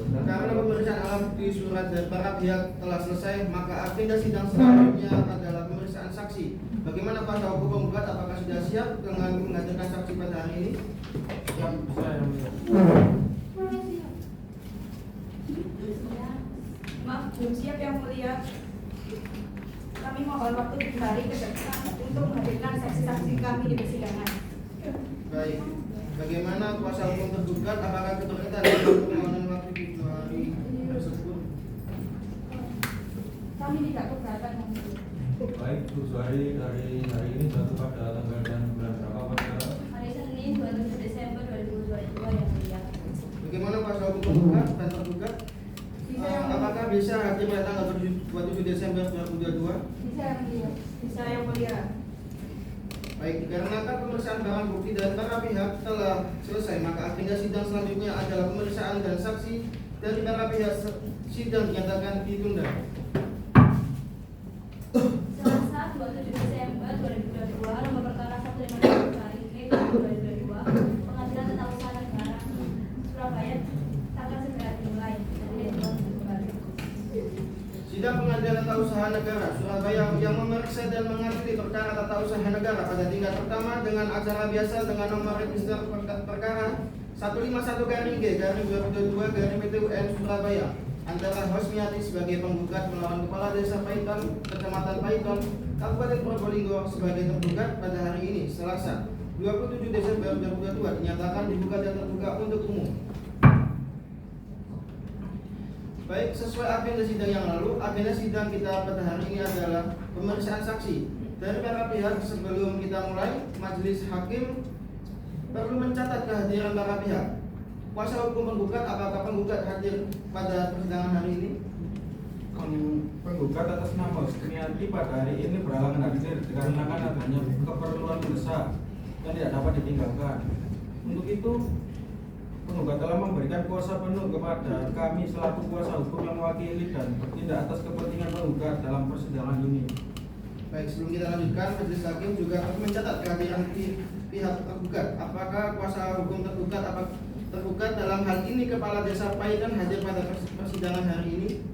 Karena pemeriksaan alat bukti surat dan para pihak telah selesai, maka agenda sidang selanjutnya adalah pemeriksaan saksi. Bagaimana kuasa hukum penggugat? Apakah sudah siap dengan menghadirkan saksi pada hari ini? Siap, saya Maaf, belum siap yang mulia. Kami mohon waktu 3 hari ke depan untuk menghadirkan saksi-saksi kami di persidangan. Baik. Bagaimana kuasa hukum tergugat? Apakah keberatan dengan permohonan waktu 3 hari tersebut? Kami tidak keberatan memenuhi. baik. Tujuh hari dari hari ini jatuh pada tanggal dan bulan berapa Pak? Hari Senin 27 Desember 2022 yang mulia. Bagaimana kuasa hukum penggugat dan tergugat? Apakah bisa hadir pada tanggal 27 Desember 2022? Bisa yang mulia. Bisa yang mulia. Baik, dikarenakan pemeriksaan barang bukti dan para pihak telah selesai, maka agenda sidang selanjutnya adalah pemeriksaan dan saksi dari para pihak. Sidang dinyatakan ditunda. Selasa 27 Desember 2022, nomor perkara 152 hari K 2022, Pengadilan Tata Usaha Negara Surabaya akan segera dimulai. Sidang Pengadilan Tata Usaha Negara Surabaya yang memeriksa dan mengadili perkara tata usaha negara pada tingkat pertama dengan acara biasa dengan nomor register perkara 151-G-2022-PT Surabaya antara Hosmiati sebagai penggugat melawan Kepala Desa Paiton, Kecamatan Paiton, Kabupaten Probolinggo sebagai tergugat pada hari ini, Selasa 27 Desember 2022 dinyatakan dibuka dan terbuka untuk umum. Baik, sesuai agenda sidang yang lalu, agenda sidang kita pada hari ini adalah pemeriksaan saksi. Dari para pihak, sebelum kita mulai, majelis hakim perlu mencatat kehadiran para pihak. Kuasa hukum penggugat, apakah penggugat hadir pada persidangan hari ini? Penggugat atas nama Husniati pada hari ini berhalangan hadir dikarenakan adanya keperluan mendesak yang tidak dapat ditinggalkan. Untuk itu, penggugat telah memberikan kuasa penuh kepada kami selaku kuasa hukum yang mewakili dan bertindak atas kepentingan penggugat dalam persidangan ini. Baik, sebelum kita lanjutkan, majelis hakim juga harus mencatat kehadiran pihak tergugat. Apakah kuasa hukum tergugat dalam hal ini Kepala Desa Paiton hadir pada persidangan hari ini?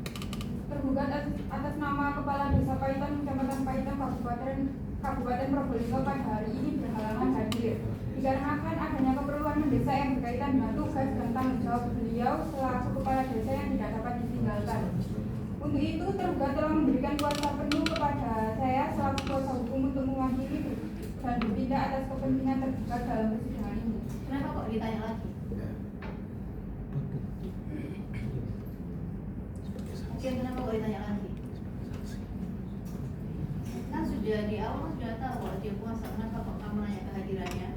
Tergugat atas nama Kepala Desa Paiton, Kecamatan Paiton, Kabupaten Probolinggo pada hari ini berhalangan hadir dikarenakan adanya keperluan mendesak yang berkaitan dengan tugas dan tanggung jawab beliau selaku Kepala Desa yang tidak dapat ditinggalkan. Untuk itu, tergugat telah memberikan kuasa penuh kepada saya selaku kuasa hukum untuk mewakili dan bertindak atas kepentingan tergugat dalam persidangan ini. Kenapa kok ditanya lagi? Mungkin kenapa kok ditanya lagi? Kan sudah di awal sudah tahu kalau dia puasa, kenapa kok kamu nanya kehadirannya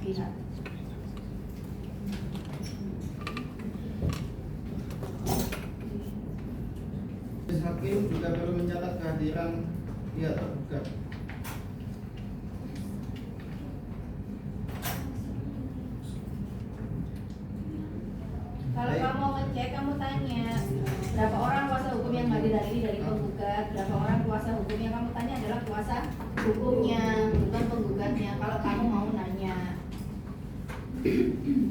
pihak? Majelis hakim juga perlu mencatat kehadiran pihak tergugat. Kalau kamu mau ngecek, kamu tanya berapa orang kuasa hukum yang hadir hari ini dari penggugat, berapa orang kuasa hukum yang kamu tanya adalah kuasa hukumnya, bukan penggugatnya. Kalau kamu mau nanya,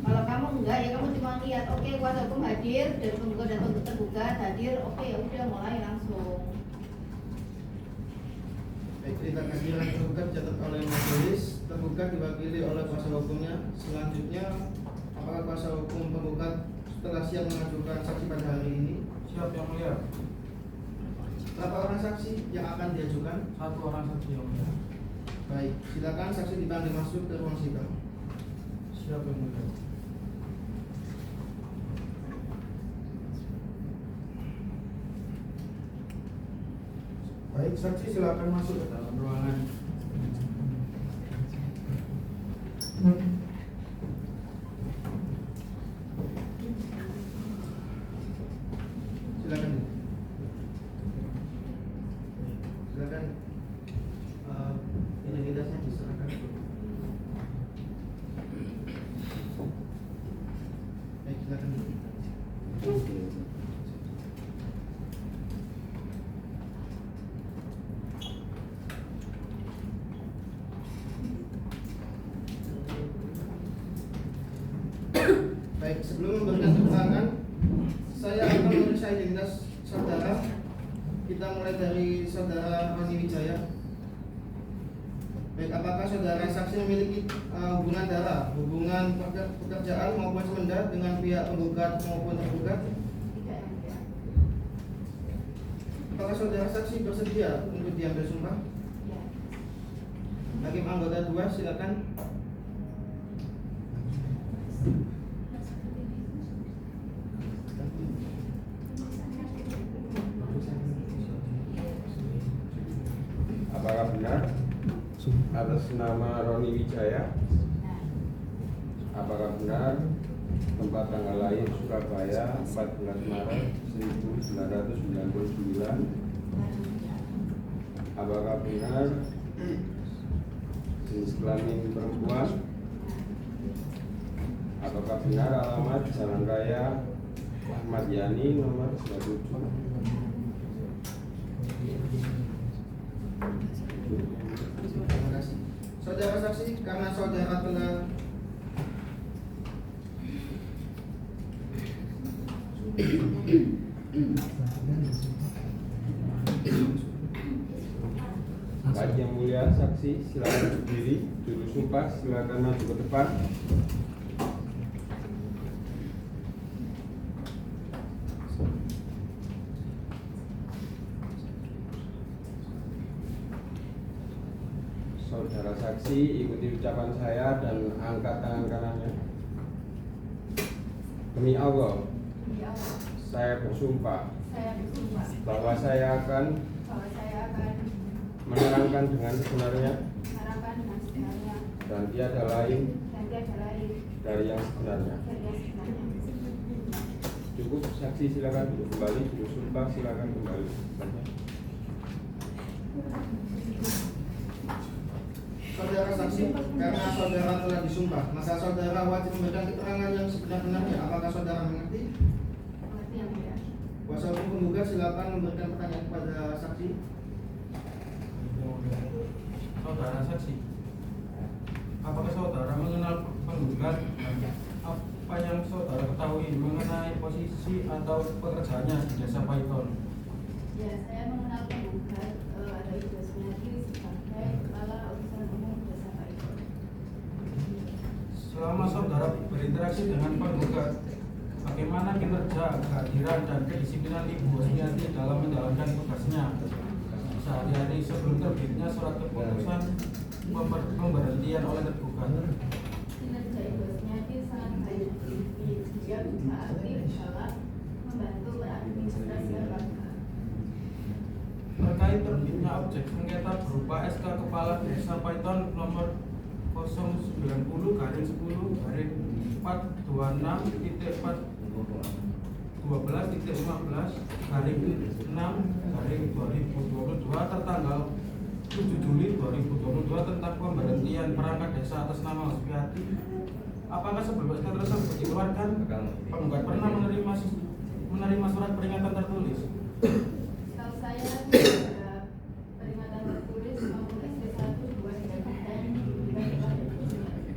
kalau kamu enggak ya kamu cuma lihat, oke, kuasa hukum hadir dari penggugat dan tergugat hadir, oke, ya udah mulai langsung. Baik, cerita kehadiran tergugat dicatat oleh majelis. Tergugat diwakili oleh kuasa hukumnya. Selanjutnya, apakah kuasa hukum penggugat setelah siap mengajukan saksi pada hari ini? Siap yang mulia. Berapa orang saksi yang akan diajukan? Satu orang saksi yang mulia. Baik, silakan saksi dipanggil masuk ke ruang sidang. Siap yang mulia. Baik, saksi silakan masuk ke dalam ruangan. Silakan. Silakan. Identitasnya diserahkan. Baik, silakan. Baik, sebelum memberikan keterangan, saya akan memeriksa identitas saudara. Kita mulai dari saudara Roni Wijaya. Baik, apakah saudara saksi memiliki hubungan darah, hubungan pekerjaan maupun semenda dengan pihak penggugat maupun tergugat? Tidak yang mulia. Apakah saudara saksi bersedia untuk diambil sumpah? Ya. Hakim anggota 2, silakan. Apakah benar atas nama Roni Wijaya? Apakah benar tempat tanggal lahir Surabaya 14 Maret 1999? Apakah benar jenis kelamin perempuan? Apakah benar alamat Jalan Raya Ahmad Yani nomor 27? Terima kasih. Saudara saksi, karena saudara telah Baik yang mulia, saksi silakan berdiri, juru sumpah silakan maju ke depan. Saudara saksi ikuti ucapan saya dan angkat tangan kanannya. Demi Allah, Demi Allah, saya bersumpah saya bersumpah bahwa saya akan bahwa saya akan menerangkan dengan sebenarnya menerangkan dengan sebenarnya dan tiada lain dan tiada lain dari yang sebenarnya. dari yang sebenarnya. Cukup, saksi silakan duduk kembali, juru sumpah silakan kembali. saudara saksi, karena saudara telah disumpah, maka saudara wajib memberikan keterangan yang sebenar-benarnya. Apakah saudara mengerti? Mengerti yang mulia. Kuasa hukum penggugat silakan memberikan pertanyaan kepada saksi. Saudara saksi, apakah saudara mengenal penggugat? Apa yang saudara ketahui mengenai posisi atau pekerjaannya di Desa Paiton? Ya, saya mengenal penggugat ada Ibu Sumiati sebagai kepala urusan umum Desa Paiton. Selama saudara berinteraksi dengan penggugat, bagaimana kinerja, kehadiran, dan kedisiplinan Ibu Sumiati dalam menjalankan tugasnya sehari-hari sebelum terbitnya surat keputusan pemberhentian oleh tergugat? Kinerja Ibu Sumiati sangat baik. Dia bisa aktif dalam membantu beradministrasi lembaga. Terkait terbitnya objek sengketa berupa SK Kepala Desa Paiton nomor 010/426.4.12.15/6/2022 tertanggal 7 Juli 2022 tentang pemberhentian perangkat desa atas nama Sumiati. Apakah sebelum SK tersebut dikeluarkan, penggugat pernah menerima surat peringatan tertulis? Setahu saya tidak ada peringatan tertulis maupun SP1 2 dan baiklah Ibu Sumiati.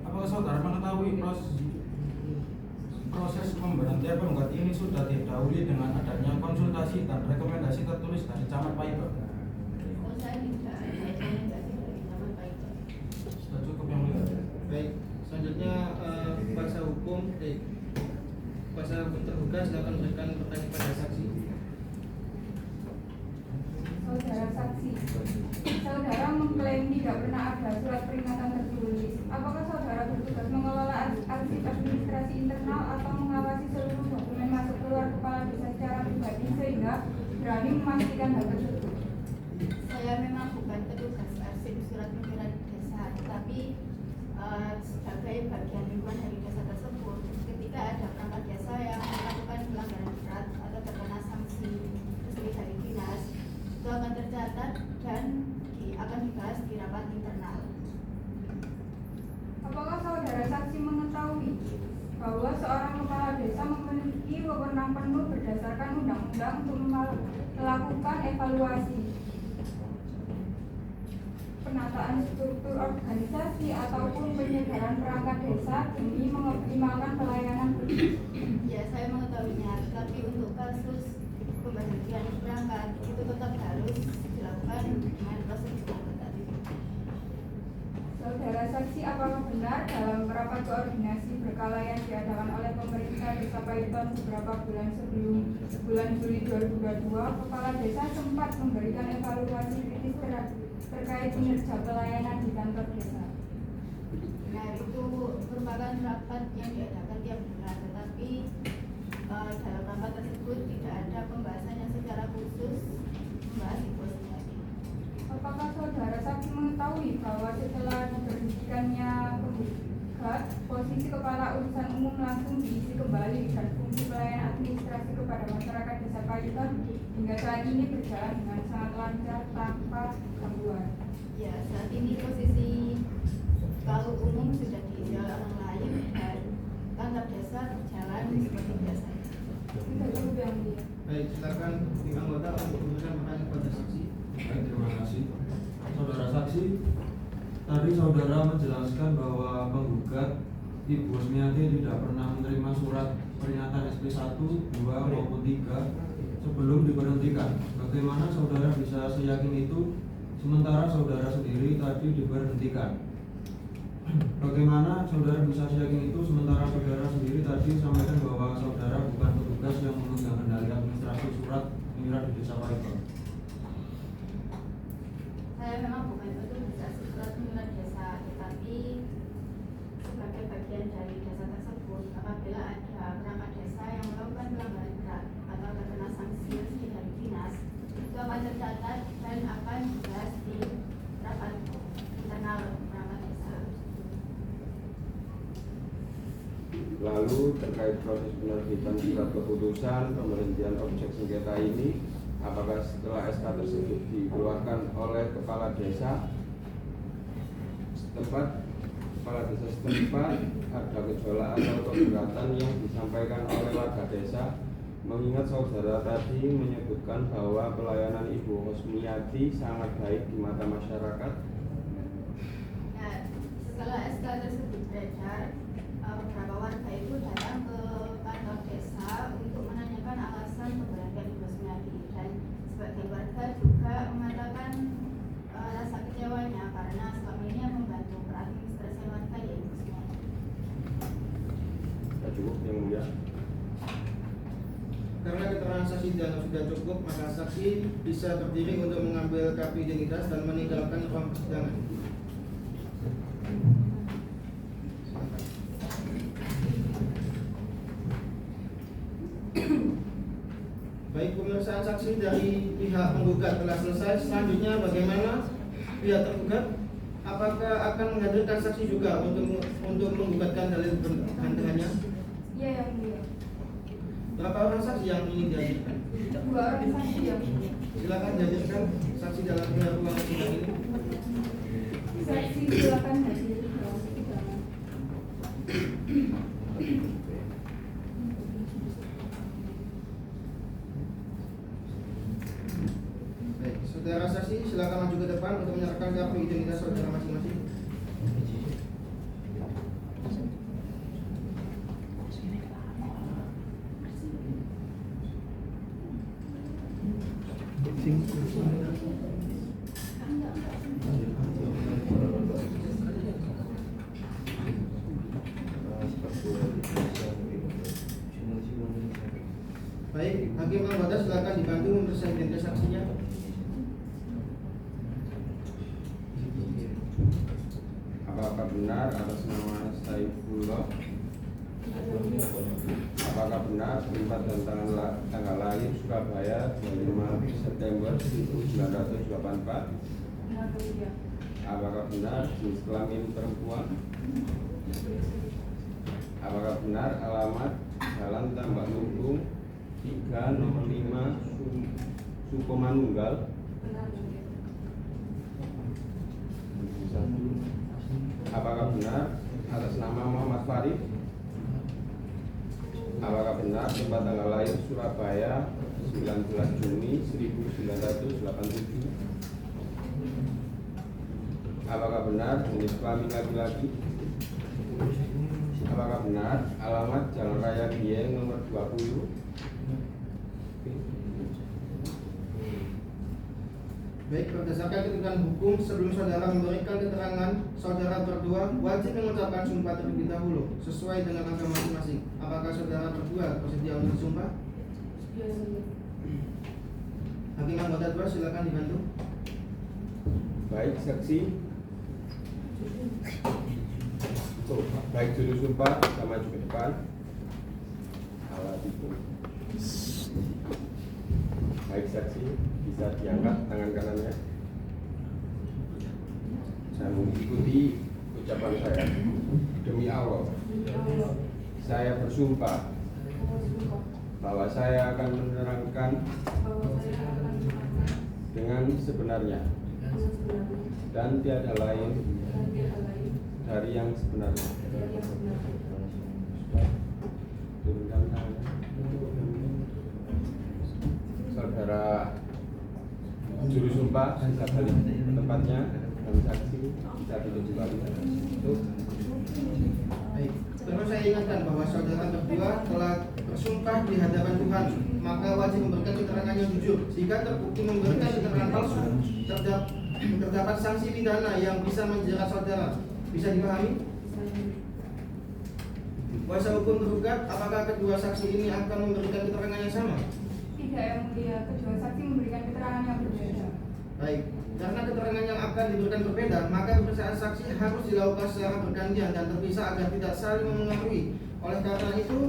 Apakah saudara mengetahui proses pemberhentian penggugat ini sudah didahului dengan adanya konsultasi dan rekomendasi tertulis dari Camat Paiton? Setahu saya tidak ada rekomendasi dari Camat Paiton. Sudah cukup yang mulia. Baik, selanjutnya kuasa hukum tergugat silakan berikan pertanyaan kepada saksi. Saudara saksi, saudara mengklaim tidak pernah ada surat peringatan tertulis. Apakah saudara bertugas mengelola arsip administrasi internal atau mengawasi seluruh dokumen masuk keluar kepala desa secara pribadi sehingga berani memastikan hal tersebut? Saya memang bukan petugas arsip surat menyurat desa, tetapi sebagai bagian lingkungan dari desa tersebut, ketika ada perangkat desa yang melakukan pelanggaran berat atau terkena sanksi resmi dari dinas, itu akan tercatat dan akan dibahas di rapat internal. Apakah saudara saksi mengetahui bahwa seorang kepala desa memiliki wewenang penuh berdasarkan undang-undang untuk melakukan evaluasi penataan struktur organisasi ataupun penyegaran perangkat desa demi mengoptimalkan pelayanan publik? Ya, saya mengetahuinya, tapi untuk kasus pembagian perangkat itu tetap harus dilakukan dengan prosedur ketat. Saudara saksi, apakah benar dalam rapat koordinasi berkala yang diadakan oleh pemerintah Desa Paiton beberapa bulan sebelum bulan Juli 2022, Kepala Desa sempat memberikan evaluasi kritis terkait kinerja pelayanan di kantor desa? Nah, itu merupakan rapat yang diadakan tiap bulan, tetapi dalam rapat tersebut tidak ada pembahasan yang secara khusus membahas posisinya. Apakah saudara saksi mengetahui bahwa setelah diberhentikannya penggugat, posisi kepala urusan umum langsung diisi kembali dan fungsi pelayanan administrasi kepada masyarakat Desa Paiton hingga saat ini berjalan dengan sangat lancar tanpa gangguan? Ya, saat ini posisi kalau umum sudah diisi oleh orang lain dan kantor desa berjalan seperti biasa. Tidak cukup yang mulia. Baik, silakan tim anggota untuk memberikan pertanyaan kepada saksi. Baik, terima kasih. Saudara saksi, tadi saudara menjelaskan bahwa penggugat Ibu Husmiati tidak pernah menerima surat peringatan SP1, 2 maupun 3 sebelum diberhentikan. Bagaimana saudara bisa seyakin itu sementara saudara sendiri tadi diberhentikan? Bagaimana saudara bisa seyakin itu sementara saudara sendiri tadi sampaikan bahwa saudara bukan petugas yang memegang kendali administrasi surat menyurat di Desa Paiton? Saya memang bukan petugas surat menyurat desa, tetapi sebagai bagian dari desa tersebut, apabila ada perangkat desa yang melakukan pelanggaran berat atau terkena sanksi resmi dari dinas, itu akan tercatat dan akan dibahas di rapat internal perangkat desa. Lalu terkait proses penerbitan surat keputusan pemberhentian objek sengketa ini, apakah setelah SK tersebut dikeluarkan oleh kepala desa setempat, ada gejolak atau keberatan yang disampaikan oleh warga desa, mengingat saudara tadi menyebutkan bahwa pelayanan Ibu Husmiati sangat baik di mata masyarakat? Nah, setelah SK tersebut beredar, beberapa warga itu datang ke kantor desa untuk menanyakan alasan pemberhentian Ibu Husmiati, dan sebagian warga juga mengatakan rasa kecewanya karena selama ini yang membantu peradministrasian warga ya Ibu Husmiati. Sudah cukup yang mulia. Karena keterangan saksi dan sudah cukup, maka saksi bisa berdiri untuk mengambil kartu identitas dan meninggalkan ruang persidangan. Baik, pemeriksaan saksi dari pihak penggugat telah selesai. Selanjutnya bagaimana pihak tergugat? Apakah akan menghadirkan saksi juga untuk menggugatkan dalil gantengannya? Iya yang mulia. Berapa orang saksi yang ingin dihadirkan? 2 orang saksi yang mulia. Silakan dihadirkan saksi dalam ruang sidang ini. Saksi silakan hadir di dalam persidangan. Baik, saudara saksi silakan maju ke depan untuk menyerahkan kartu identitas saudara masing-masing. Baik, hakim anggota silakan dibantu memeriksa identitas saksinya. Apakah benar atas nama Saifullah? Apakah benar tempat dan tanggal lahir Surabaya 25 September 1984? Benar mulia. Apakah benar jenis kelamin perempuan? Apakah benar alamat Jalan Tambak Lumbung 3 nomor 5 Sukomanunggal? Benar mulia. Apakah benar atas nama Muhammad Farid? Apakah benar tempat tanggal lahir Surabaya 19 Juni 1987? Apakah benar jenis kelamin laki-laki? Apakah benar alamat Jalan Raya Dieng nomor 20? Baik, berdasarkan ketentuan hukum, sebelum saudara memberikan keterangan, saudara berdua wajib mengucapkan sumpah terlebih dahulu sesuai dengan agama masing-masing. Apakah saudara berdua bersedia untuk bersumpah? Hakim anggota 2 silakan dibantu. Baik, saksi. Baik, juru sumpah sama maju ke depan. Alat itu. Baik, saksi bisa diangkat tangan kanannya. Saya mengikuti ucapan saya. Demi Allah, saya bersumpah bahwa saya akan menerangkan dengan sebenarnya dan tiada lain dari yang sebenarnya. Turunkan tangannya. Saudara juru sumpah bisa balik ke tempatnya dan saksi bisa duduk kembali. Baik, terus saya ingatkan bahwa saudara berdua telah bersumpah di hadapan Tuhan, maka wajib memberikan keterangan yang jujur. Jika terbukti memberikan keterangan palsu, terdapat sanksi pidana yang bisa menjerat saudara. Bisa dipahami? Kuasa hukum tergugat, apakah kedua saksi ini akan memberikan keterangan yang sama? Tidak, yang mulia. Kedua saksi memberikan keterangan yang berbeda. Baik, karena keterangan yang akan diberikan berbeda, maka pemeriksaan saksi harus dilakukan secara bergantian dan terpisah agar tidak saling mempengaruhi. Oleh karena itu,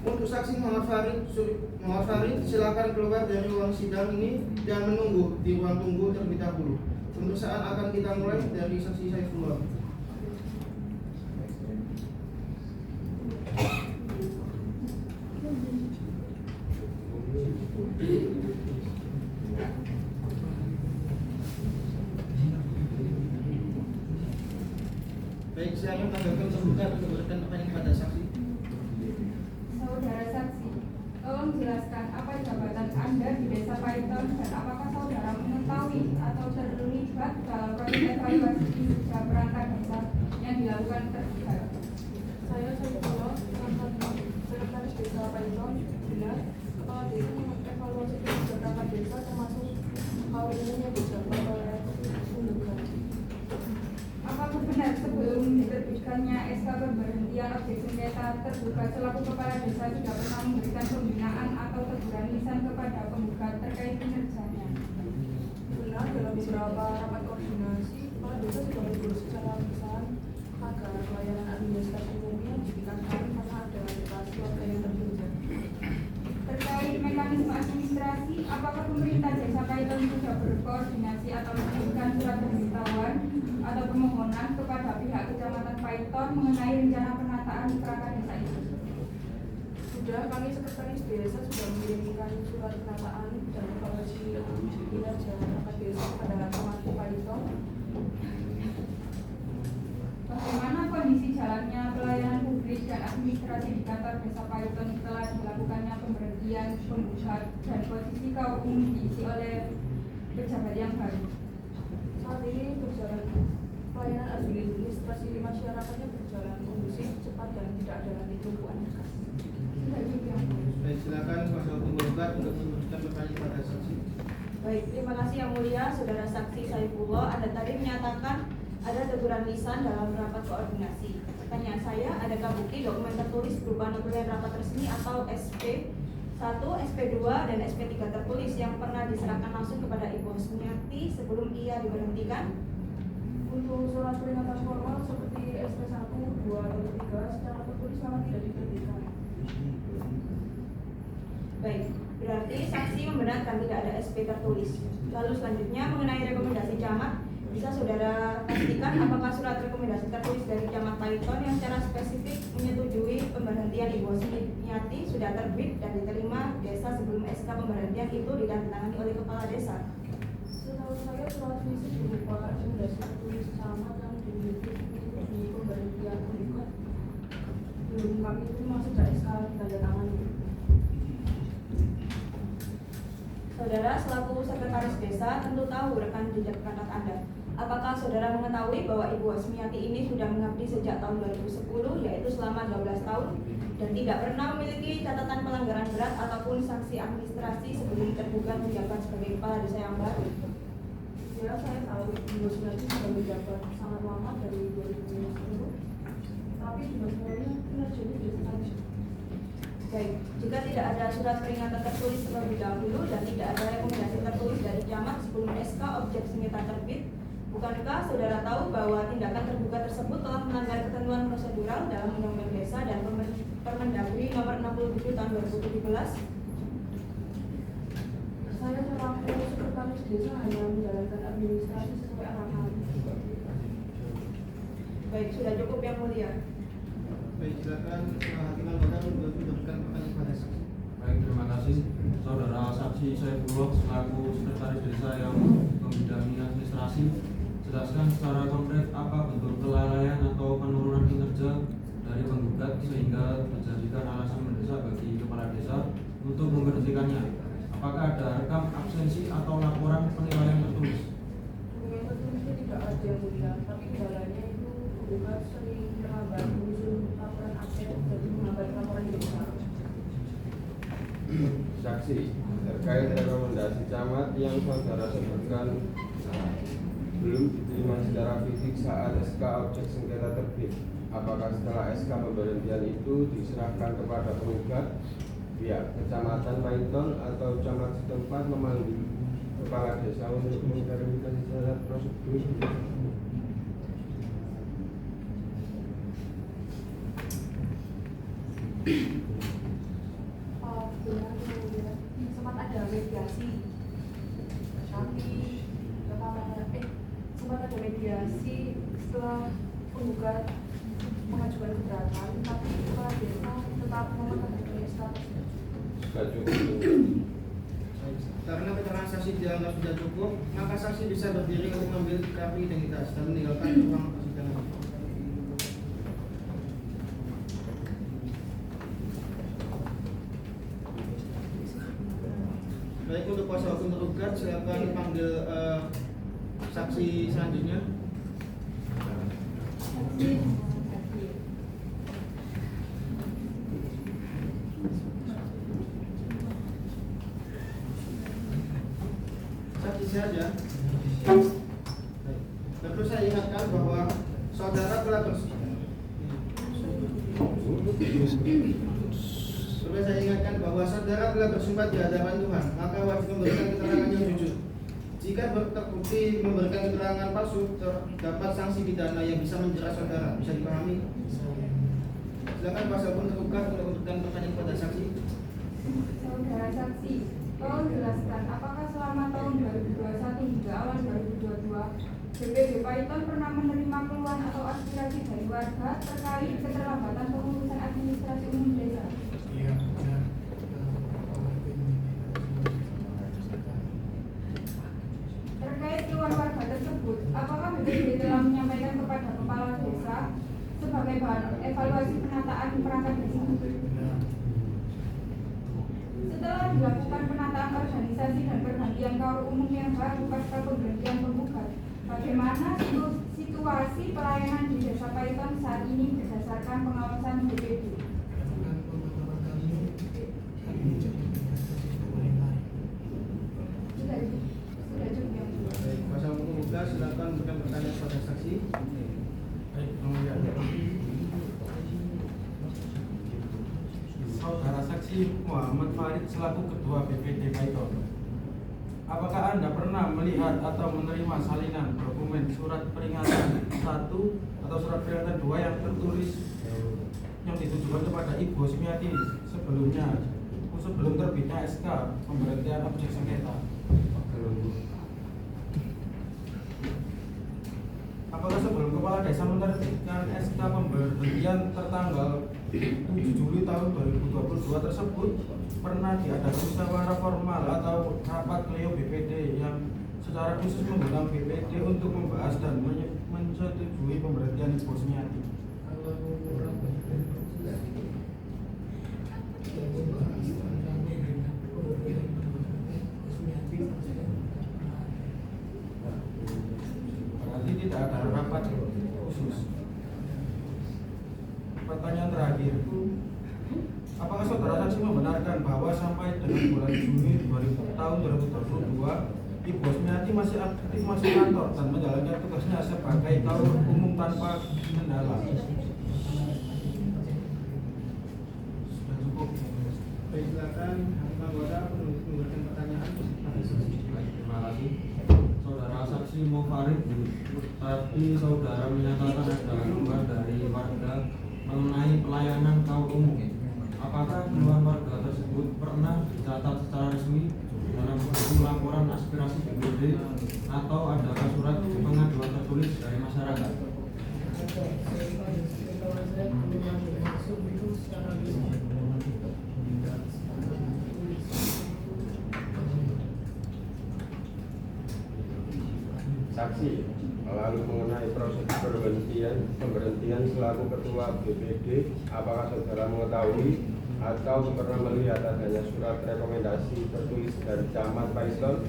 untuk saksi Muhammad Farid, silakan keluar dari ruang sidang ini dan menunggu di ruang tunggu terlebih dahulu. Pemeriksaan akan kita mulai dari saksi Saifullah. Baik, saya menanggapi tergugat untuk memberikan pertanyaan kepada saksi. Saudara saksi, tolong jelaskan apa jabatan Anda di Desa Paiton dan apakah saudara mengetahui atau terlibat dalam proses evaluasi kinerja perangkat desa yang dilakukan tergugat? Saya Saifullah, sekretaris desa Paiton. Benar, kepala desa mengevaluasi kinerja perangkat desa termasuk hal ini yang dijabat oleh penggugat. Apakah benar sebelum diterbitkannya SK pemberhentian objek sengketa tergugat selaku kepala desa sudah pernah memberikan pembinaan atau teguran lisan kepada penggugat terkait kinerjanya? Benar, dalam beberapa rapat koordinasi, kepala desa sudah menegur secara lisan agar pelayanan administrasi umumnya ditingkatkan karena ada relokasi warga yang terhinjar. Terkait mekanisme administrasi, apakah pemerintah Desa Paiton sudah berkoordinasi atau mengirimkan surat pemberitahuan atau permohonan kepada pihak Kecamatan Paiton mengenai rencana penataan perangkat desa itu? Sudah, kami sekretaris desa sudah mengirimkan surat penataan dan evaluasi kinerja perangkat desa kepada Camat Paiton. Bagaimana kondisi jalannya pelayanan publik dan administrasi di kantor Desa Paiton setelah dilakukannya pemberhentian penggugat dan posisi kaum umum diisi oleh pejabat yang baru? Saat ini berjalan pelayanan administrasi masyarakatnya berjalan kondusif, cepat dan tidak ada lagi tumpuan berkas. Baik, silakan kuasa hukum tergugat untuk memberikan pertanyaan kepada saksi. Baik, terima kasih yang mulia saudara saksi Saifullah. Anda tadi menyatakan ada teguran lisan dalam rapat koordinasi. Pertanyaan saya, adakah bukti dokumen tertulis berupa notulen rapat resmi atau SP1, SP2, dan SP3 tertulis yang pernah diserahkan langsung kepada Ibu Husmiati sebelum ia diberhentikan? Untuk surat peringatan formal seperti SP1, 2, atau 3 secara tertulis memang tidak diterbitkan. Baik, berarti saksi membenarkan tidak ada SP tertulis. Lalu selanjutnya mengenai rekomendasi camat, bisa saudara pastikan apakah surat rekomendasi tertulis dari Camat Paiton yang secara spesifik menyetujui pemberhentian Ibu Husmiati sudah terbit dan diterima desa sebelum SK pemberhentian itu ditandatangani oleh kepala desa? Setahu saya surat fisik berupa rekomendasi tertulis camat yang dimiliki di pemberhentian penggugat belum kami terima sejak SK ditandatangani. Saudara selaku sekretaris desa tentu tahu rekan jejak perangkat Anda. Apakah saudara mengetahui bahwa Ibu Hosmiati ini sudah mengabdi sejak tahun 2010, yaitu selama 12 tahun, dan tidak pernah memiliki catatan pelanggaran berat ataupun sanksi administrasi sebelum tergugat menjabat sebagai kepala desa yang baru? Ya, saya tahu Ibu Hosmiati sudah menjabat sangat lama dari 2010, tapi juga sebenarnya kinerjanya biasa saja. Baik, jika tidak ada surat peringatan tertulis terlebih dahulu dan tidak ada rekomendasi tertulis dari camat sebelum SK objek sengketa terbit, bukankah saudara tahu bahwa tindakan tergugat tersebut telah melanggar ketentuan prosedural dalam Undang-Undang Desa dan Permendagri Nomor 67 Tahun 2017? Saya selaku sekretaris desa hanya menjalankan administrasi sesuai arahan. Baik, sudah cukup yang mulia. Baik, silakan Hakim Anggota memberikan pertanyaan kepada saksi. Baik, terima kasih. Saudara saksi Saifullah selaku sekretaris desa yang membidangi administrasi, jelaskan secara konkret apa bentuk kelalaian atau penurunan kinerja dari penggugat sehingga menjadikan alasan mendesak bagi kepala desa untuk memberhentikannya. Apakah ada rekam absensi atau laporan penilaian tertulis? Dokumen tertulisnya tidak ada yang mulia, tapi kendalanya itu penggugat sering terlambat menyusun laporan absen jadi menghambat laporan desa. Saksi terkait rekomendasi camat yang saudara sebutkan belum diterima secara fisik saat SK objek sengketa terbit. Apakah setelah SK pemberhentian itu diserahkan kepada penggugat, pihak kecamatan Paiton atau camat setempat memanggil kepala desa untuk mengklarifikasi secara prosedur? Benar kemudian sempat ada mediasi, tapi sempat ada mediasi setelah penggugat mengajukan keberatan, tapi kepala desa tetap memegang status. Sudah cukup. Karena keterangan saksi dianggap sudah cukup, maka saksi bisa berdiri untuk mengambil kartu identitas dan meninggalkan ruang persidangan. Baik, untuk kuasa hukum tergugat silakan panggil saksi selanjutnya. Saksi saja. Perlu saya ingatkan bahwa saudara telah bersumpah di hadapan Tuhan, maka wajib memberikan keterangan yang jujur. Jika terbukti memberikan keterangan palsu, terdapat sanksi pidana yang bisa menjerat saudara. Bisa dipahami? Silakan kuasa hukum tergugat untuk memberikan pertanyaan kepada saksi. Saudara saksi, tolong jelaskan apakah selama tahun 2021 hingga awal 2022 BPD Paiton pernah menerima keluhan atau aspirasi dari warga terkait keterlambatan pengurusan administrasi umum desa? Terkait keluhan warga tersebut, apakah BPD telah menyampaikan kepada kepala desa sebagai bahan evaluasi penataan perangkat desa? Setelah dilakukan penataan organisasi dan pergantian kaur umum yang baru pasca pemberhentian penggugat, bagaimana situasi pelayanan di Desa Paiton saat ini berdasarkan pengawasan BPD? Sudah cukup yang mulia. Baik, kuasa hukum tergugat silakan memberikan pertanyaan kepada saksi. Baik, Yang Mulia. Saudara saksi Muhammad Farid selaku Ketua BPD Paiton, apakah Anda pernah melihat atau menerima salinan dokumen surat peringatan 1 atau surat peringatan 2 yang tertulis yang ditujukan kepada Ibu Hosmiati sebelum terbitnya SK pemberhentian objek sengketa? Apakah sebelum kepala desa menerbitkan SK pemberhentian tertanggal 7 Juli tahun 2022 tersebut pernah diadakan musyawarah formal atau rapat pleno BPD yang secara khusus mengundang BPD untuk membahas dan menyetujui pemberhentian Ibu Hosmiati? hadir. Apakah saudara saksi membenarkan bahwa sampai dengan bulan Juni tahun 2022 Ibu Hosmiati masih aktif masuk kantor dan menjalankan tugasnya sebagai kaur umum tanpa kendala? Sudah cukup. Baik, silakan anggota memberikan pertanyaan. Baik, terima kasih. Saudara saksi Mofarid, tadi saudara menyatakan ada keluhan dari warga mengenai pelayanan kaum umum. Apakah keluhan warga tersebut pernah dicatat secara resmi dalam buku laporan aspirasi DPD atau adakah surat pengaduan tertulis dari masyarakat? Saksi, lalu mengenai proses pemberhentian selaku ketua BPD, apakah saudara mengetahui atau pernah melihat adanya surat rekomendasi tertulis dari Camat Paiton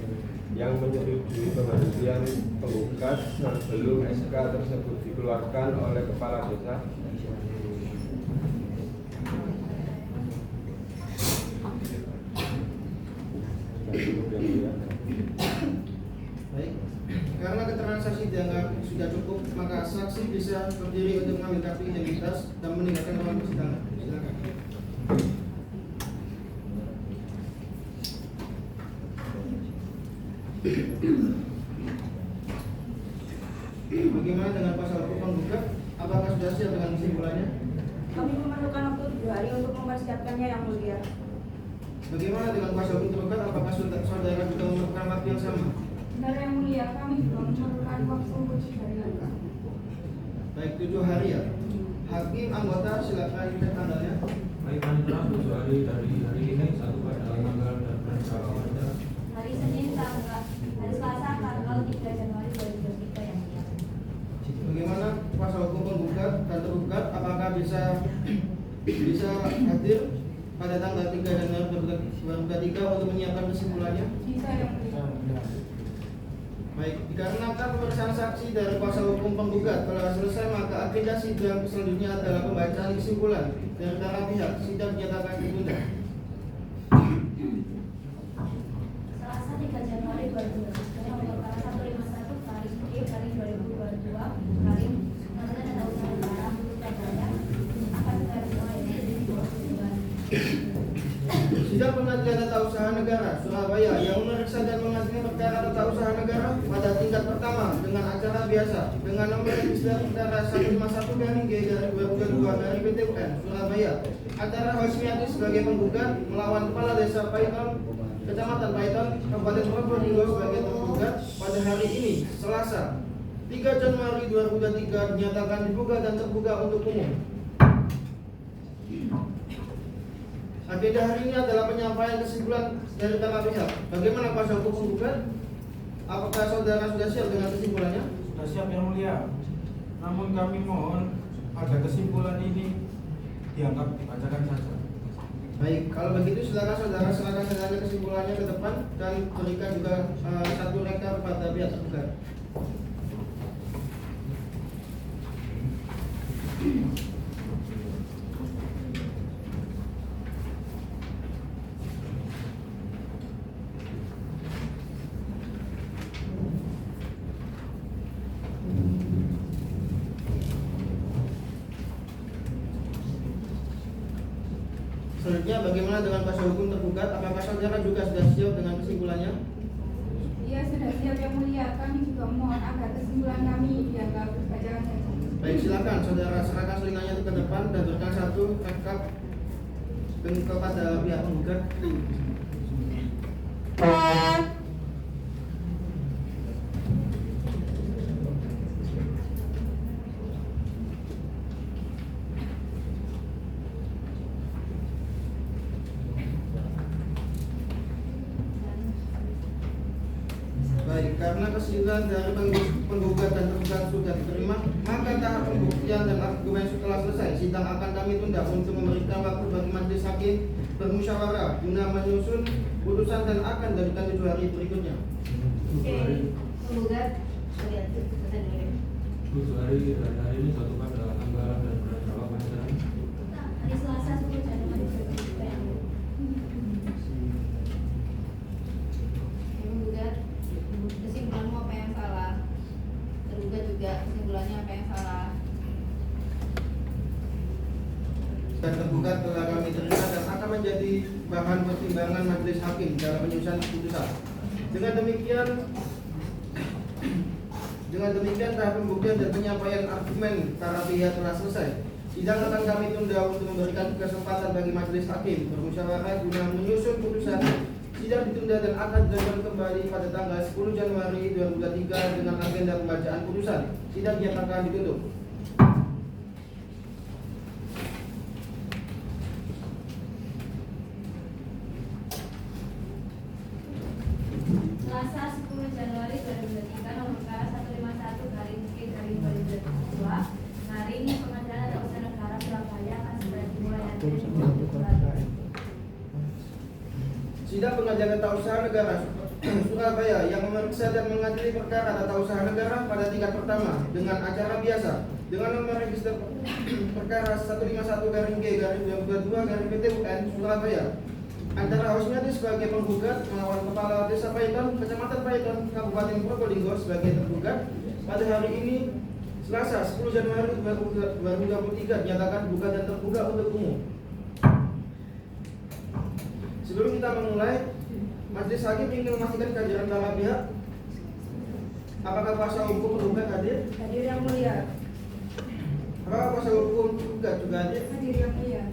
yang menyetujui pemberhentian penggugat sebelum SK tersebut dikeluarkan oleh kepala desa? Baik, karena keterangan saksi dianggap sudah cukup, maka saksi bisa berdiri untuk mengambil kartu identitas dan meninggalkan ruang persidangan. Silakan. Bagaimana dengan pasal hukum penggugat? Apakah sudah siap dengan kesimpulannya? Kami memerlukan waktu 2 hari untuk mempersiapkannya, Yang Mulia. Bagaimana dengan pasal hukum tergugat? Apakah saudara juga memerlukan waktu yang sama? Benar Yang Mulia, kami juga memerlukan waktu untuk 3 hari. Baik, 7 hari ya. Hakim anggota silakan cek tanggalnya. Baik, panitera 7 hari dari hari ini, 1 pada tanggal dan berapa pada Hari Senin tanggal hari Selasa tanggal 3 Januari 2023 yang mulia. Bagaimana kuasa hukum penggugat dan tergugat? Apakah bisa hadir pada tanggal 3 Januari 2023 untuk menyiapkan kesimpulannya? Bisa Yang Mulia. Baik, dikarenakan pemeriksaan saksi dari kuasa hukum penggugat telah selesai, maka agenda sidang selanjutnya adalah pembacaan kesimpulan dari para pihak. Sidang dinyatakan ditunda. Selasa 3 Januari 2023 nomor perkara 151 garis miring garing 2022 garing Kementerian Tata Usaha Negara Surabaya akan dimulai di 22. Sidang Pengadilan Tata Usaha Negara Surabaya yang memeriksa dan mengadili perkara tata usaha negara pada tingkat pertama dengan acara biasa dengan nomor registrasi perkara 151-G/2022 Surabaya. Acara Hosmiati sebagai penggugat melawan Kepala Desa Paiton, Kecamatan Paiton, Kabupaten Probolinggo sebagai tergugat pada hari ini, Selasa 3 Januari 2023 dinyatakan dibuka dan terbuka untuk umum. Agenda hari ini adalah penyampaian kesimpulan dari para pihak. Bagaimana kuasa hukum penggugat? Apakah saudara sudah siap dengan kesimpulannya? Sudah siap Yang Mulia. Namun kami mohon agar kesimpulan ini dianggap dibacakan saja. Baik, kalau begitu silakan saudara serahkan saja kesimpulannya ke depan dan berikan juga satu reka kepada pihak tergugat. Selanjutnya, bagaimana dengan kuasa hukum tergugat? Apakah saudara juga sudah siap dengan kesimpulannya? Iya, sudah siap Yang Mulia. Kami juga mohon agar kesimpulan kami dianggap dibacakan saja. Baik, silakan saudara serahkan selinganya ke depan dan berikan satu rekap kepada pihak penggugat. Baik, karena kesimpulan dari penggugat dan tergugat sudah diterima, maka tahap pembuktian dan argumen setelah selesai, sidang akan kami tunda untuk memberikan waktu bagi majelis hakim bermusyawarah guna menyusun putusan dan akan dilakukan 7 hari berikutnya. Penggugat 7 hari dari hari ini 1 pada tanggal dan berapa panitera? dan tergugat telah kami terima dan akan menjadi bahan pertimbangan majelis hakim dalam penyusunan putusan. Dengan demikian tahap pembuktian dan penyampaian argumen para pihak telah selesai. Sidang akan kami tunda untuk memberikan kesempatan bagi majelis hakim bermusyawarah guna menyusun putusan. Sidang ditunda dan akan dilakukan kembali pada tanggal 10 Januari 2023 dengan agenda pembacaan putusan. Sidang dinyatakan ditutup. Selasa 10 Januari 2023 nomor perkara 151/K/2022 Garing Pengadilan Tata Usaha Negara Surabaya akan segera dimulai hari ini. Sidang Pengadilan Tata Usaha Negara Surabaya yang memeriksa dan mengadili perkara tata usaha negara pada tingkat pertama dengan acara biasa dengan nomor register perkara 151/G/2022/PT-UN Surabaya antara Husniati sebagai penggugat melawan Kepala Desa Paiton, Kecamatan Paiton, Kabupaten Probolinggo sebagai tergugat pada hari ini Selasa 10 Januari 2023 dinyatakan gugat dan tergugat untuk umum. Sebelum kita memulai, majelis hakim ingin memastikan kehadiran para pihak. Apakah kuasa hukum tergugat hadir? Hadir yang mulia. Apakah kuasa hukum tergugat juga hadir? Hadir yang mulia.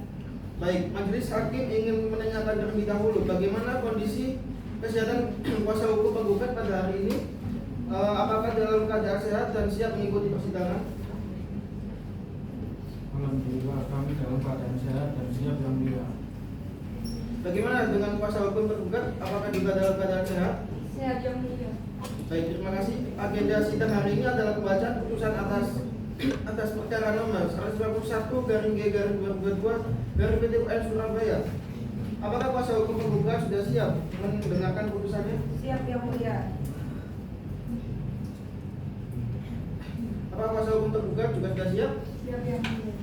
Baik, majelis hakim ingin menanyakan terlebih dahulu bagaimana kondisi kesehatan kuasa hukum penggugat pada hari ini. Apakah dalam keadaan sehat dan siap mengikuti persidangan? Alhamdulillah kami dalam keadaan sehat dan siap yang mulia. Bagaimana dengan kuasa hukum tergugat? Apakah juga dalam keadaan sehat? Sehat yang mulia. Baik, terima kasih. Agenda sidang hari ini adalah pembacaan putusan atas perkara nomor 151/G/2022 Surabaya. Apakah kuasa hukum penggugat sudah siap mendengarkan putusannya? Siap yang mulia. Apakah kuasa hukum tergugat juga sudah siap? Siap yang mulia.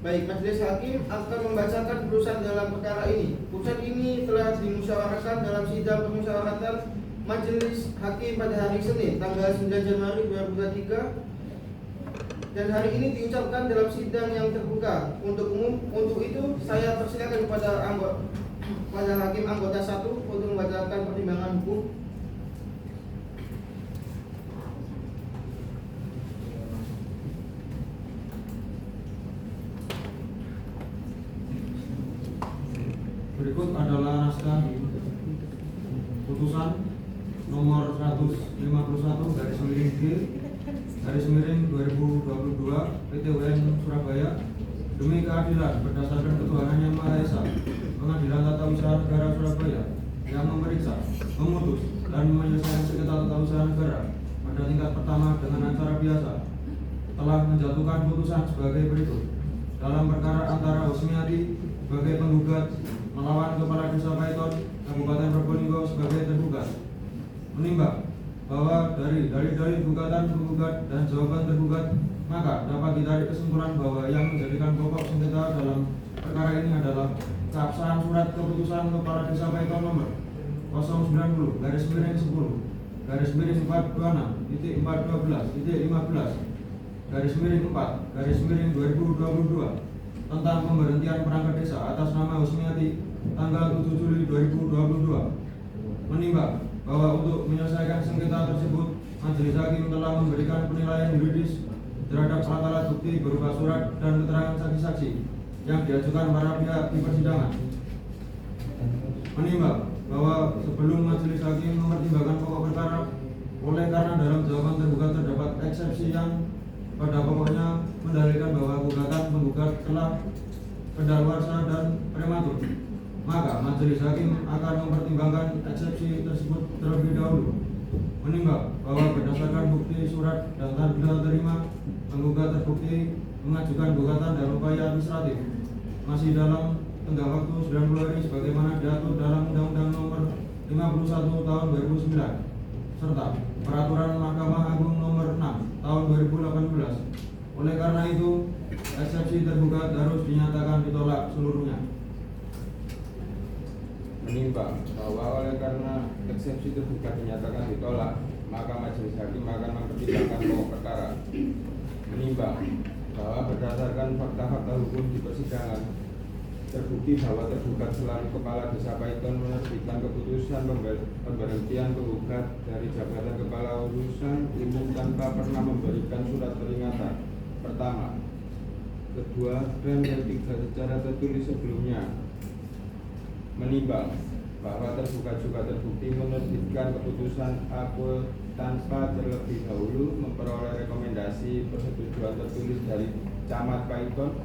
Baik, majelis hakim akan membacakan putusan dalam perkara ini. Putusan ini telah dimusyawarahkan dalam sidang pemusyawaratan majelis hakim pada hari Senin, tanggal 9 Januari 2023. Dan hari ini diucapkan dalam sidang yang terbuka untuk umum. Untuk itu, saya persilakan kepada hakim anggota 1 untuk membacakan pertimbangan hukum. Berikut adalah naskah putusan nomor 151/G/2022 PT-UN Surabaya demi keadilan berdasarkan ketuhanan Yang Maha Esa. Pengadilan Tata Usaha Negara Surabaya yang memeriksa, memutus, dan menyelesaikan sengketa tata usaha negara pada tingkat pertama dengan acara biasa telah menjatuhkan putusan sebagai berikut. Dalam perkara antara Husniati sebagai penggugat melawan Kepala Desa Paiton, Kabupaten Probolinggo sebagai tergugat, menimbang bahwa dari dalil-dalil gugatan penggugat dan jawaban tergugat, maka dapat ditarik kesimpulan bahwa yang menjadikan pokok sengketa dalam perkara ini adalah keabsahan surat keputusan Kepala Desa Paiton nomor 090/10/412.4/2022 tentang pemberhentian perangkat desa atas nama Husniati tanggal 7 Juli 2022, menimbang bahwa untuk menyelesaikan sengketa tersebut majelis hakim telah memberikan penilaian yuridis terhadap alat bukti berupa surat dan keterangan saksi-saksi yang diajukan para pihak di persidangan, menimbang bahwa sebelum majelis hakim mempertimbangkan pokok perkara, oleh karena dalam jawaban tergugat terdapat eksepsi yang pada pokoknya mendalilkan bahwa gugatan penggugat telah kedaluarsa dan prematur, maka majelis hakim akan mempertimbangkan eksepsi tersebut terlebih dahulu, menimbang bahwa berdasarkan bukti surat dan tanda terima, penggugat terbukti mengajukan gugatan dalam upaya administratif masih dalam tenggang waktu 90 hari sebagaimana diatur dalam Undang-Undang Nomor 51 Tahun 2009 serta Peraturan Mahkamah Agung Nomor 6 Tahun 2018. Oleh karena itu, eksepsi tergugat harus dinyatakan ditolak seluruhnya. Menimbang bahwa oleh karena eksepsi tergugat dinyatakan ditolak, maka majelis hakim akan mempertimbangkan pokok perkara. Menimbang bahwa berdasarkan fakta-fakta hukum di persidangan terbukti bahwa tergugat selaku Kepala Desa Paiton menerbitkan keputusan pemberhentian penggugat dari jabatan Kepala Urusan Umum tanpa pernah memberikan surat peringatan pertama, kedua, dan ketiga secara tertulis sebelumnya. Menimbang bahwa tergugat juga terbukti menerbitkan keputusan aku tanpa terlebih dahulu memperoleh rekomendasi persetujuan tertulis dari Camat Paiton,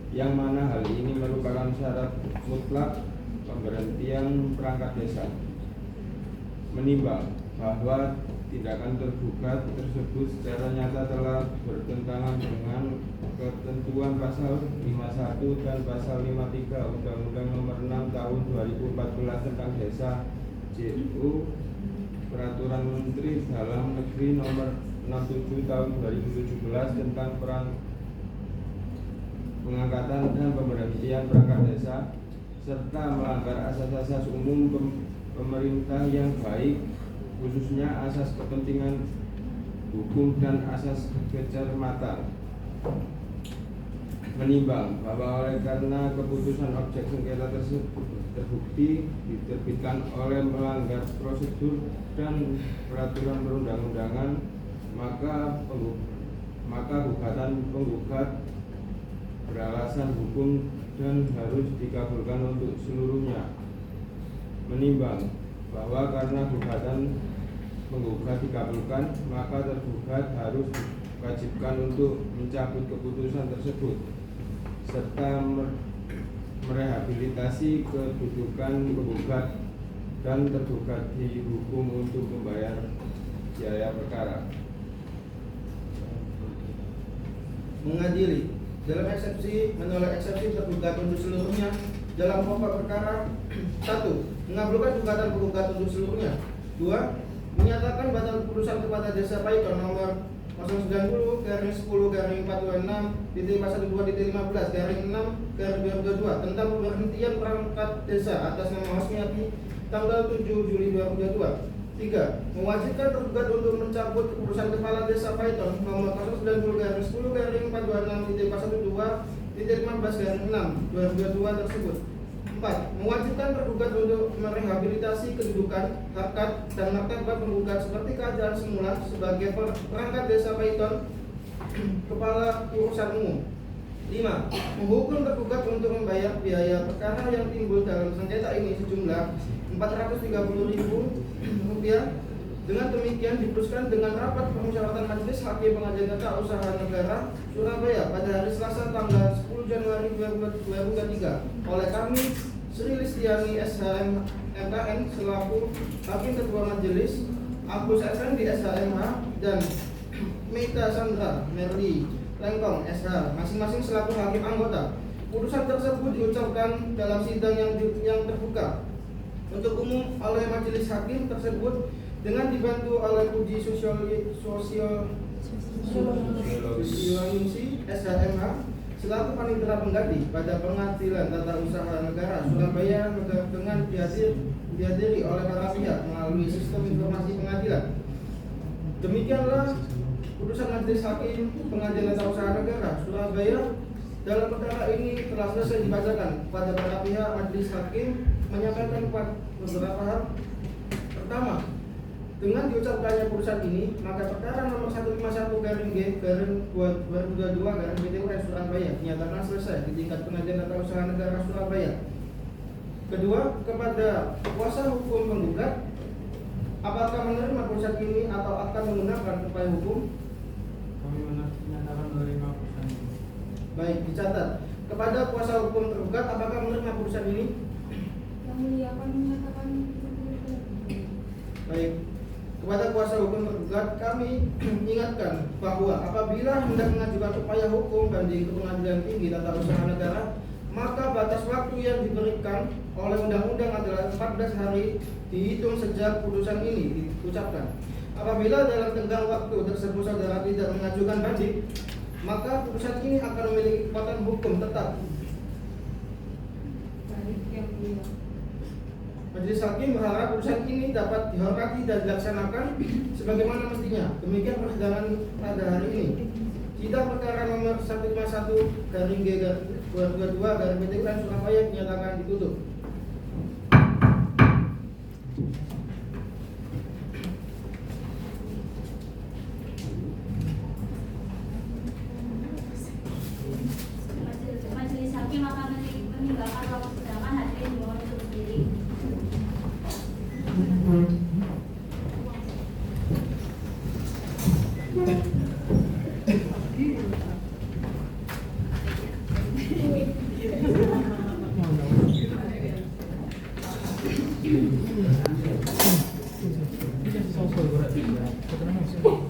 yang mana hal ini merupakan syarat mutlak pemberhentian perangkat desa. Menimbang bahwa tindakan tergugat tersebut secara nyata telah bertentangan dengan ketentuan pasal 51 dan pasal 53 Undang-Undang Nomor 6 Tahun 2014 tentang Desa JU, Peraturan Menteri Dalam Negeri Nomor 67 Tahun 2017 tentang pengangkatan dan pemberhentian perangkat desa, serta melanggar asas-asas umum pemerintah yang baik, khususnya asas kepentingan hukum dan asas kecermatan. Menimbang bahwa oleh karena keputusan objek sengketa tersebut terbukti diterbitkan oleh melanggar prosedur dan peraturan perundang-undangan, maka gugatan penggugat beralasan hukum dan harus dikabulkan untuk seluruhnya. Menimbang bahwa karena gugatan penggugat dikabulkan, maka tergugat harus diwajibkan untuk mencabut keputusan tersebut serta merehabilitasi kedudukan penggugat dan tergugat dihukum untuk membayar biaya perkara. Mengadili dalam eksepsi menolak eksepsi tergugat untuk seluruhnya dalam pokok perkara. 1. Mengabulkan gugatan penggugat untuk seluruhnya. 2. Menyatakan batal keputusan kepada Desa Paiton nomor 090-10-426-15-2022 tentang pemberhentian perangkat desa atas nama Hosmiati tanggal 7 Juli 2022. 3. Mewajibkan tergugat untuk mencabut keputusan Kepala Desa Paiton nomor 090-10-426-15-2022 tersebut. 4. Mewajibkan tergugat untuk merehabilitasi kedudukan, harkat, dan martabat penggugat seperti keadaan semula sebagai perangkat desa Paiton, Kepala Urusan Umum. 5. Menghukum tergugat untuk membayar biaya perkara yang timbul dalam sengketa ini sejumlah Rp430.000. Dengan demikian diputuskan dengan rapat permusyawaratan Majelis Hakim Pengadilan Tata Usaha Negara Surabaya pada hari Selasa tanggal 10 Januari 2023 oleh kami Sri Listiani SHM MKN selaku Hakim Ketua Majelis, Agus Effendi SHMH, dan Meita Sandra Merli Lengkong SH masing-masing selaku hakim anggota. Putusan tersebut diucapkan dalam sidang yang terbuka untuk umum oleh majelis hakim tersebut dengan dibantu oleh uji sosiologi SHMH selaku panitera pengganti pada Pengadilan Tata Usaha Negara Surabaya dengan dihadiri oleh para pihak melalui sistem informasi pengadilan. Demikianlah putusan Majelis Hakim Pengadilan Tata Usaha Negara Surabaya dalam perkara ini telah selesai dibacakan. Pada para pihak Majelis Hakim menyampaikan beberapa hal. Pertama, dengan diucapkannya putusan ini, maka perkara nomor 151-G-2022-BTUS Surabaya dinyatakan selesai di tingkat Pengadilan Tata Usaha Negara Surabaya. Kedua, kepada kuasa hukum penggugat, apakah menerima putusan ini atau akan menggunakan upaya hukum? Kami menyatakan menerima putusan ini. Baik, dicatat. Kepada kuasa hukum tergugat, apakah menerima putusan ini? Yang mulia kami menyatakan. Baik. Kepada kuasa hukum tergugat kami ingatkan bahwa apabila hendak mengajukan upaya hukum banding ke Pengadilan Tinggi Tata Usaha Negara, maka batas waktu yang diberikan oleh undang-undang adalah 14 hari dihitung sejak putusan ini diucapkan. Apabila dalam tenggang waktu tersebut saudara tidak mengajukan banding, maka putusan ini akan memiliki kekuatan hukum tetap. Baik, yang mulia. Majelis Hakim berharap putusan ini dapat dihormati dan dilaksanakan sebagaimana mestinya. Demikian persidangan pada hari ini. Sidang perkara nomor 1 garing G garing 222 garing PT UM Surabaya dinyatakan ditutup.